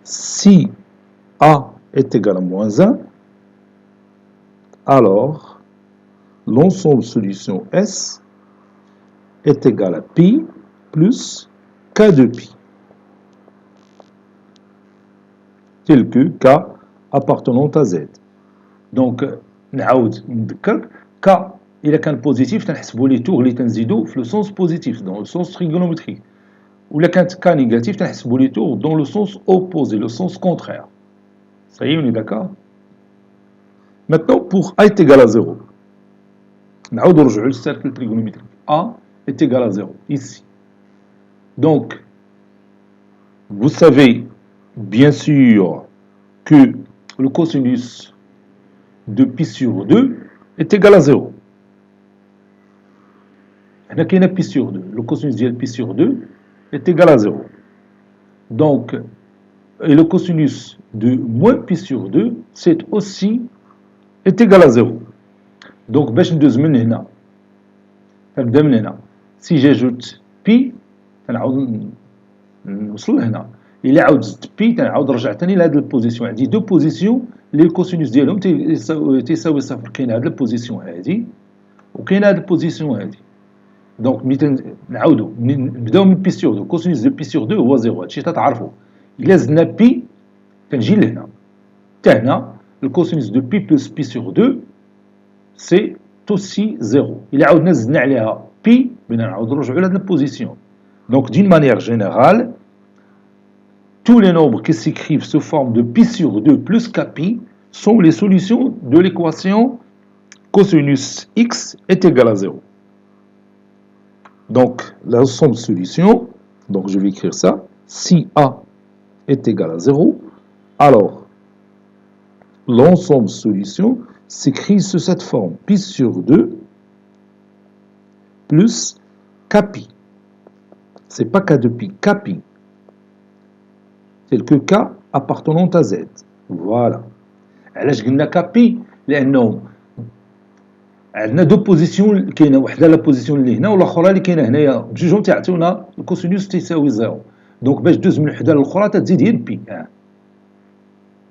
Si A est égal à moins 1, alors l'ensemble de solution S est égal à pi plus k de pi. Tel que k appartenant à z. Donc, نعاود نذكر k إذا كان بوزيتيف تنحسبوا لي tours اللي تنزيدوا في le sens positif, dans le sens trigonométrique. Ou la كانت k négatif تنحسبوا لي tours dans le sens opposé, le sens contraire. Ça y est, on est d'accord? Maintenant, pour a est égal à 0, نعاود نرجعوا للcercle trigonométrique. A est égal à 0, ici. Donc, vous savez bien sûr que le cosinus de pi sur 2 est égal à 0. هنا كاين pi sur 2. Le cosinus de pi sur 2 est égal à 0. Donc, et le cosinus de moins pi sur 2, c'est aussi est égal à 0. Donc, باش ندوز من هنا نبدا من هنا. Si j'ajoute pi, تنعاود نوصل لهنا. إلا عاود زدت pi, تنعاود نرجع ثاني لهاد البوزيسيون. عندي دو بوزيسيون اللي الكوسينوس ديالهم تيساوي صفر. كاين هاد البوزيسيون هادي وكاين هاد البوزيسيون هادي. دونك ملي نعاودو نبداو من بي سور 2. كوسينوس دو بي سور 2 هو 0. هادشي تتعرفوا. إلا زدنا بي كنجي لهنا. حتى هنا الكوسينوس دو بي بلس بي سور 2 سي aussi 0. إلا عاودنا زدنا عليها بي بدنا نعاودو نرجعو لهاد البوزيسيون. Donc d'une manière générale, tous les nombres qui s'écrivent sous forme de pi sur 2 plus kpi sont les solutions de l'équation cosinus x est égal à 0. Donc, l'ensemble de solutions, donc je vais écrire ça, si A est égal à 0, alors l'ensemble de solutions s'écrit sous cette forme, pi sur 2 plus kpi. C'est pas k de pi, kpi. tel que k appartenant à z. Voilà. علاش قلنا كابي؟ لانه عندنا دو بوزيسيون، كاينه وحده لا بوزيسيون اللي هنا والاخرى اللي كاينه هنايا، بجوجهم تيعطيونا الكوسينوس تيساوي زيرو. دونك باش دوز من وحده للاخرى تزيد هي بي.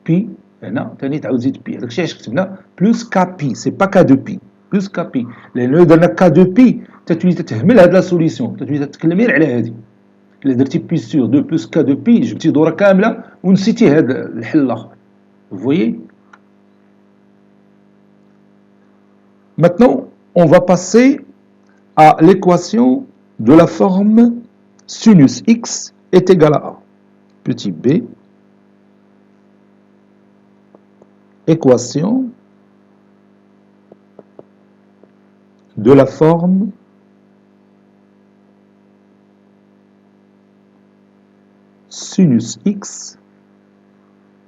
بي هنا ثاني تعاود تزيد بي. داكشي علاش كتبنا بلوس كابي، سي با كا دو بي. plus k pi. لأنه درنا k de pi تتولي تتهمل هاد لا سوليسيون تتولي تتكلمي على هادي. إلا درتي بي سور 2 plus k de pi جبتي دورة كاملة ونسيتي هاد الحل الآخر. Vous voyez? Maintenant, on va passer à l'équation de la forme sinus x est égal à a. Petit b, équation de la forme sinus x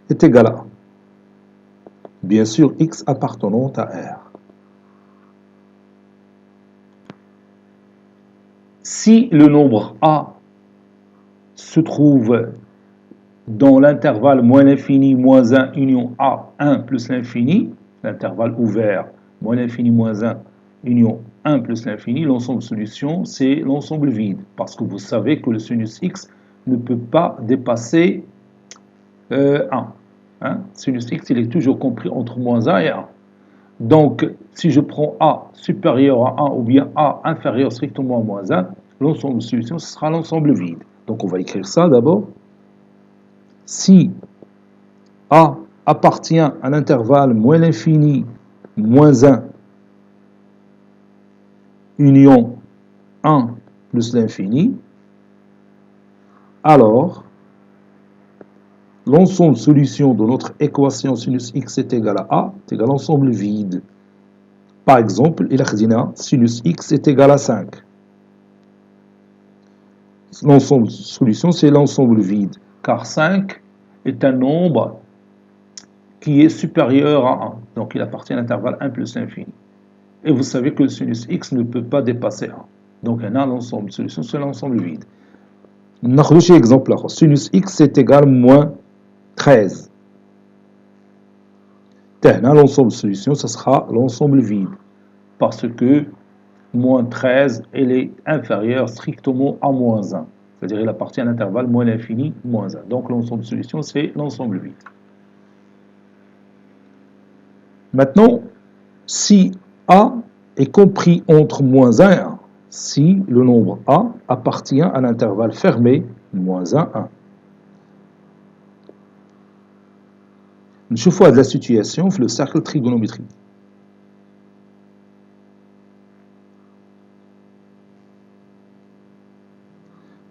est égal à a. Bien sûr, x appartenant à R. Si le nombre a se trouve dans l'intervalle moins l'infini moins 1 union a 1 plus l'infini, l'intervalle ouvert moins l'infini moins 1 union 1 plus l'infini, l'ensemble de solution c'est l'ensemble vide, parce que vous savez que le sinus x ne peut pas dépasser 1. Hein? Sinus x il est toujours compris entre moins 1 et 1. Donc si je prends a supérieur à 1 ou bien a inférieur strictement à moins 1, l'ensemble de solution ce sera l'ensemble vide. Donc on va écrire ça d'abord. Si a appartient à l'intervalle moins l'infini moins 1 union 1 plus l'infini, alors l'ensemble de solution de notre équation sinus x est égal à a est égal à l'ensemble vide. Par exemple, il a sinus x est égal à 5. L'ensemble de solution c'est l'ensemble vide, car 5 est un nombre qui est supérieur à 1. Donc il appartient à l'intervalle 1 plus l'infini. Et vous savez que le sinus x ne peut pas dépasser 1. Donc on a l'ensemble de solution c'est l'ensemble vide. ناخذ شي exemple اخر. Sinus x est égal à moins 13. هنا l'ensemble de solution ce sera l'ensemble vide. Parce que moins 13 elle est inférieure strictement à moins 1. C'est-à-dire il appartient à l'intervalle moins l'infini moins 1. Donc l'ensemble de solution c'est l'ensemble vide. Maintenant, si a est compris entre moins 1 et 1, si le nombre a appartient à l'intervalle fermé moins 1, 1. نشوفوا هذه la situation في le cercle trigonométrique.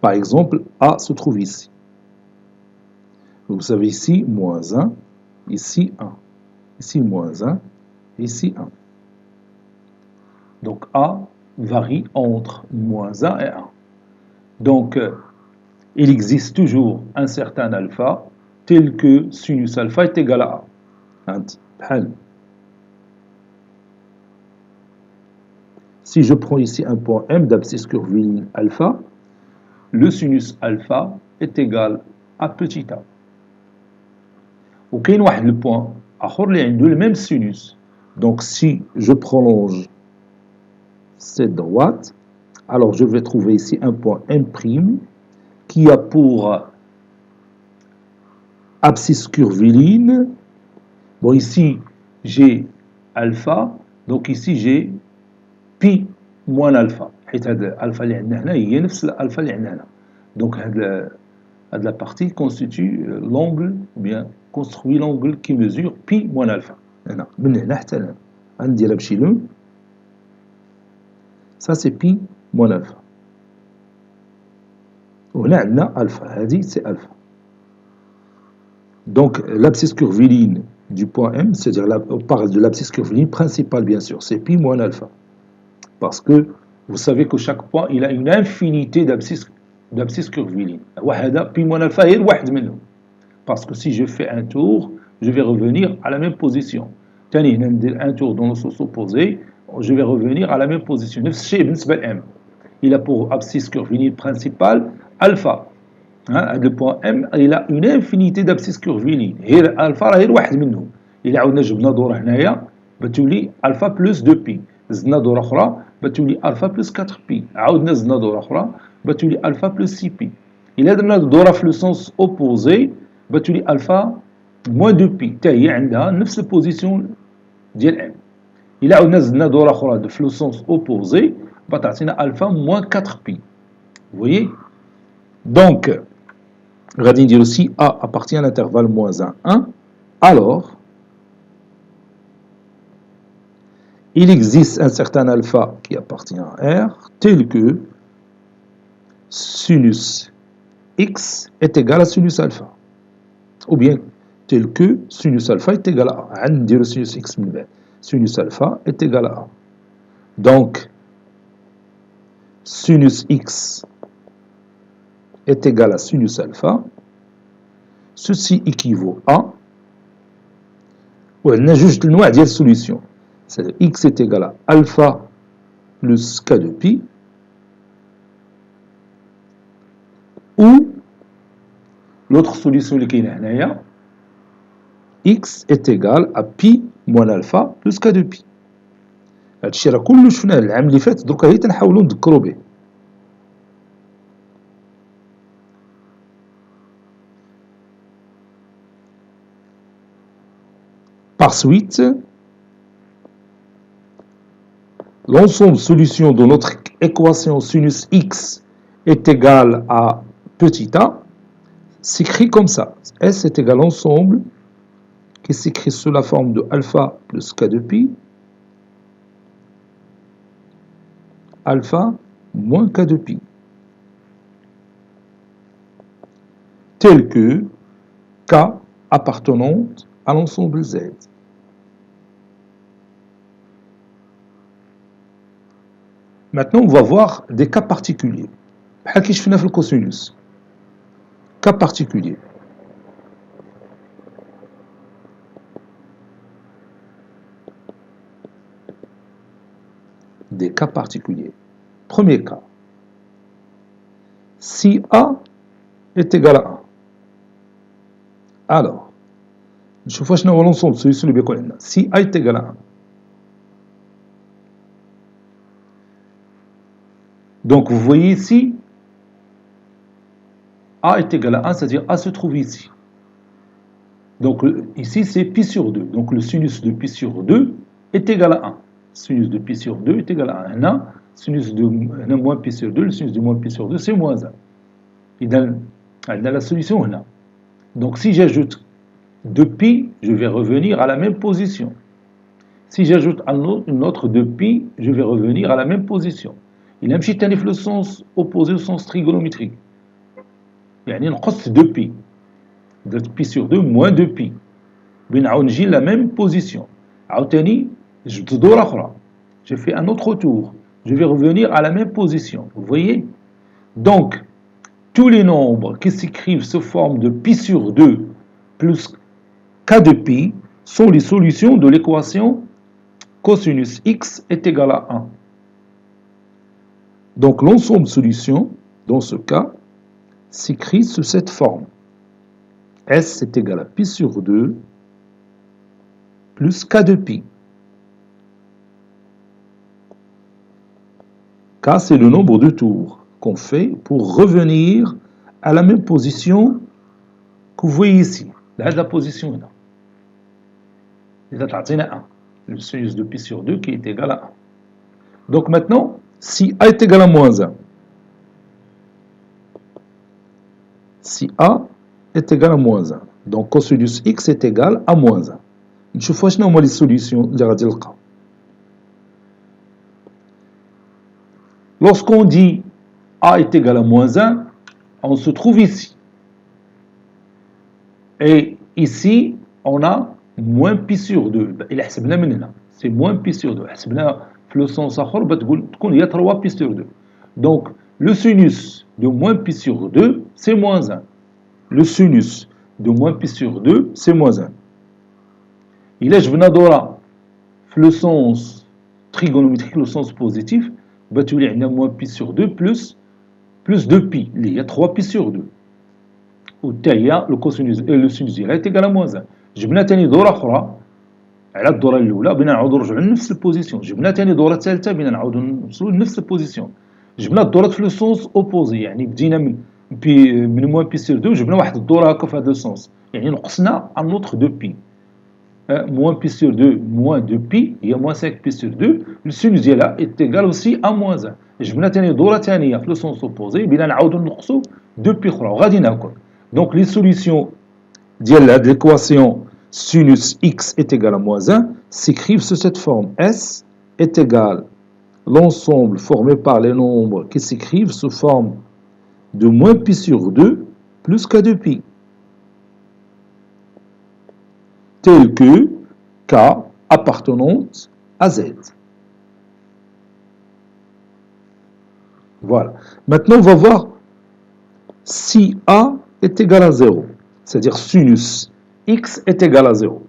Par exemple, a se trouve ici. Vous savez ici moins 1, ici 1. Ici moins 1, ici 1. Donc a varie entre moins 1 et 1. Donc il existe toujours un certain alpha tel que sinus alpha est égal à a. Si je prends ici un point M d'abscisse curviligne alpha, le sinus alpha est égal à petit a. وكاين واحد le point آخر اللي عنده le même sinus. Donc si je prolonge cette droite, alors je vais trouver ici un point M' qui a pour abscisse curviligne. Bon, ici j'ai alpha, donc ici j'ai pi moins alpha. حيت هاد الالفا اللي عندنا هنا هي نفس الالفا اللي عندنا هنا. Donc هاد la partie constitue l'angle ou bien construit l'angle qui mesure pi moins alpha. هنا من هنا حتى لهنا غنديرها بشي لون. Ça c'est pi moins alpha. وهنا عندنا alpha, هذه c'est alpha. Donc l'abscisse curviligne du point M, c'est-à-dire on parle de l'abscisse curviligne principale bien sûr, c'est pi moins alpha. Parce que vous savez que chaque point il a une infinité d'abscisses curvilignes. وهذا pi moins alpha هي الواحد منهم. Parce que si je fais un tour, je vais revenir à la même position. ثاني هنا ندير un tour dans le sens opposé, je vais revenir à la même position. نفس الشيء بالنسبة ل M. Il a pour abscisse curviligne principale alpha. هذا البوان M il a une infinité d'abscisses curvilignes. هي الفا راه هي الواحد منهم. إلا عاودنا جبنا دورة هنايا بتولي الفا بلس 2 بي. زدنا دورة أخرى بتولي الفا بلس 4 بي. عاودنا زدنا دورة أخرى بتولي الفا بلس 6 بي. إلا درنا دورة في لو سونس اوبوزي بتولي الفا موان 2 بي. حتى هي عندها نفس البوزيسيون ديال M. إلا عاودنا زدنا دورة أخرى في لو سونس أوبوزي تعطينا ألفا موان 4 بي. Vous voyez? Donc, غادي نديرو si A appartient à l'intervalle moins 1, 1, alors il existe un certain alpha qui appartient à R tel que sinus x est égal à sinus alpha. Ou bien tel que sinus alpha est égal à A. نديرو sinus x من بعد. Sinus alpha est égal à A. Donc, sinus x est égal à sinus alpha. Ceci équivaut à وعندنا جوج الأنواع ديال السوليسيون. C'est-à-dire x est égal à alpha plus k de pi ou l'autre solution اللي كاينه هنايا x est égal à pi moins alpha plus k de pi. هادشي راه كله شفناه العام اللي فات دركا هي تنحاولوا نذكروا به. Par suite, l'ensemble solution de notre équation sinus x est égal à petit a s'écrit comme ça. S est égal à l'ensemble qui s'écrit sous la forme de alpha plus k de pi, alpha moins k de pi, tel que k appartenant à l'ensemble Z. Maintenant, on va voir des cas particuliers. بحال كي شفنا في الكوسينوس. Cas particulier. Des cas particuliers. Premier cas. Si A est égal à 1. Alors, نشوفوا شنو هو l'ensemble solution اللي بيكون عندنا. Si A est égal à 1. Donc, vous voyez ici, A est égal à 1, c'est-à-dire A se trouve ici. Donc, ici, c'est pi sur 2. Donc, le sinus de pi sur 2 est égal à 1. Sinus de pi sur 2 est égal à 1. Là, sinus de moins pi sur 2, le sinus de moins pi sur 2, c'est moins 1. Et dans la solution, là. Donc, si j'ajoute 2pi, je vais revenir à la même position. Si j'ajoute une autre 2pi, je vais revenir à la même position. Il مشي تاني في le sens opposé au sens trigonométrique. يعني نقص 2pi. درت pi sur 2 moins 2pi. بنعاود نجي la même position. عاوتاني جبت دورة أخرى. J'ai fait un autre tour. Je vais revenir à la même position. Vous voyez? Donc, tous les nombres qui s'écrivent sous forme de pi sur 2 plus k de pi sont les solutions de l'équation cosinus x est égal à 1. Donc l'ensemble solution, dans ce cas, s'écrit sous cette forme. S est égal à pi sur 2 plus k de pi. K, c'est le nombre de tours qu'on fait pour revenir à la même position que vous voyez ici. Là, la position là. Il a 1. Le sinus de pi sur 2 qui est égal à 1. Donc maintenant, si A est égal à moins 1, si A est égal à moins 1, donc cosinus x est égal à moins 1. نشوفوا شنو هما les solutions اللي غادي نلقاو. Lorsqu'on dit A est égal à moins 1, on se trouve ici. Et ici, on a moins pi sur 2. إلا حسبنا من هنا, c'est moins pi sur 2. حسبنا في le sens آخر تكون هي 3 pi sur 2. Donc, le sinus de moins pi sur 2, c'est moins 1. Le sinus de moins pi sur 2, c'est moins 1. إلا جبنا دورة في le sens trigonométrique, le sens positif, تولي عندنا moins pi sur 2 plus 2pi, اللي هي 3 pi sur 2. وحتى هي le sinus ديالها est égal à moins 1. جبنا ثاني دورة أخرى على الدورة الأولى بغينا نعاودو نرجعو لنفس البوزيسيون. جبنا ثاني دورة ثالثة بغينا نعاودو نوصلو لنفس البوزيسيون. جبنا الدورات في لو سونس اوبوزي، يعني بدينا من موان بي سير 2 وجبنا واحد الدورة هكا في هذا السونس، يعني نقصنا ان اوتر 2 بي. moins pi sur 2 moins 2pi هي moins 5 pi sur 2 السينوس ديالها est égal aussi à moins 1 جبنا ثاني دوره ثانيه في لو سونس اوبوزي بلا نعاودو نقصو 2 pi اخرى وغادي ناكل دونك لي سوليسيون ديال هاد l'équation sinus x est égal à moins 1 s'écrivent sous cette forme S est égal l'ensemble formé par les nombres qui s'écrivent sous forme de moins pi sur 2 plus k de pi tel que K appartenante à Z. Voilà. Maintenant, on va voir si A est égal à 0, c'est-à-dire sinus X est égal à 0.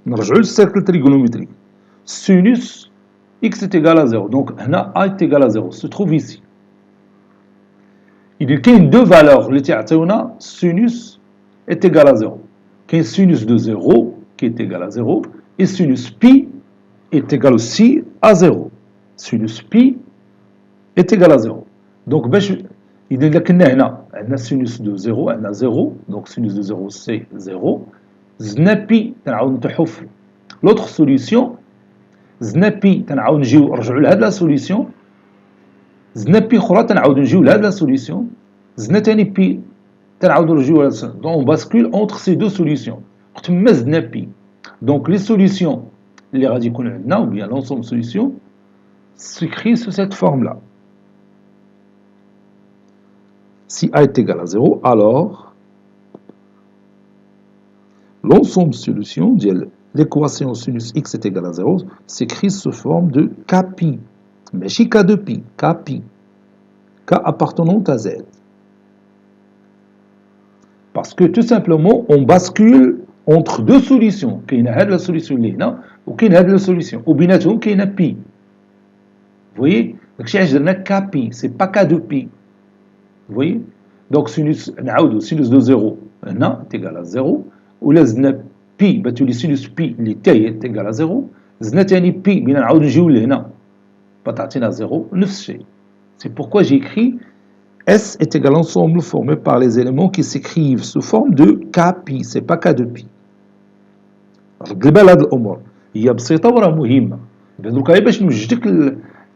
نرجعوا للcercle trigonométrique. Sinus X est égal à 0. Donc, A est égal à 0. Se trouve ici. Il y a deux valeurs. Sinus est égal à 0. Qu'un sinus de 0 qui est égal à 0 et sinus pi est égal aussi à 0. Sinus pi est égal à 0. Donc, il y a un sinus de 0, on a 0, donc sinus de 0 c'est 0. Znapi, l'autre solution, Znapi, la solution, Znapi, la solution, Znatani pi, donc on bascule entre ces deux solutions. Donc les solutions, les radicaux, ou bien l'ensemble de solutions, s'écrit sous cette forme-là. Si A est égal à 0, alors l'ensemble de solutions, l'équation sinus x est égal à 0, s'écrit sous forme de Kpi. Mais chez K de pi, Kpi, K appartenant à Z. Parce que tout simplement, on bascule entre deux solutions. Il y a la solution là, ou il y a la solution. Ou bien il y a pi. Vous voyez? Donc, si je dis Kpi, ce n'est pas K de pi. Vous voyez? Donc, sinus de 0 est égal à 0. Ou là, pi, sinus pi, est égal à 0. Znatani pi, bien نعاودو لهنا بتعطينا 0. C'est pourquoi j'ai écrit S est égal à l'ensemble formé par les éléments qui s'écrivent sous forme de Kpi, c'est pas K de pi. قلب على هاد الامور هي بسيطه وراه مهمه درك غير باش نوجدك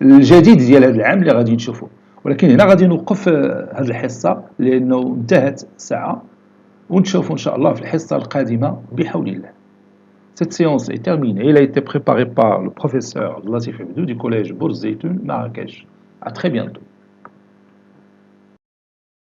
الجديد ديال هذا العام اللي غادي نشوفه ولكن هنا غادي نوقف هذه الحصه لانه انتهت الساعه ونشوفوا ان شاء الله في الحصه القادمه بحول الله. Cette séance est terminée. Elle a été préparée par le professeur Latif Abdou du collège Bourz Zeytoun, Marrakech. À très bientôt.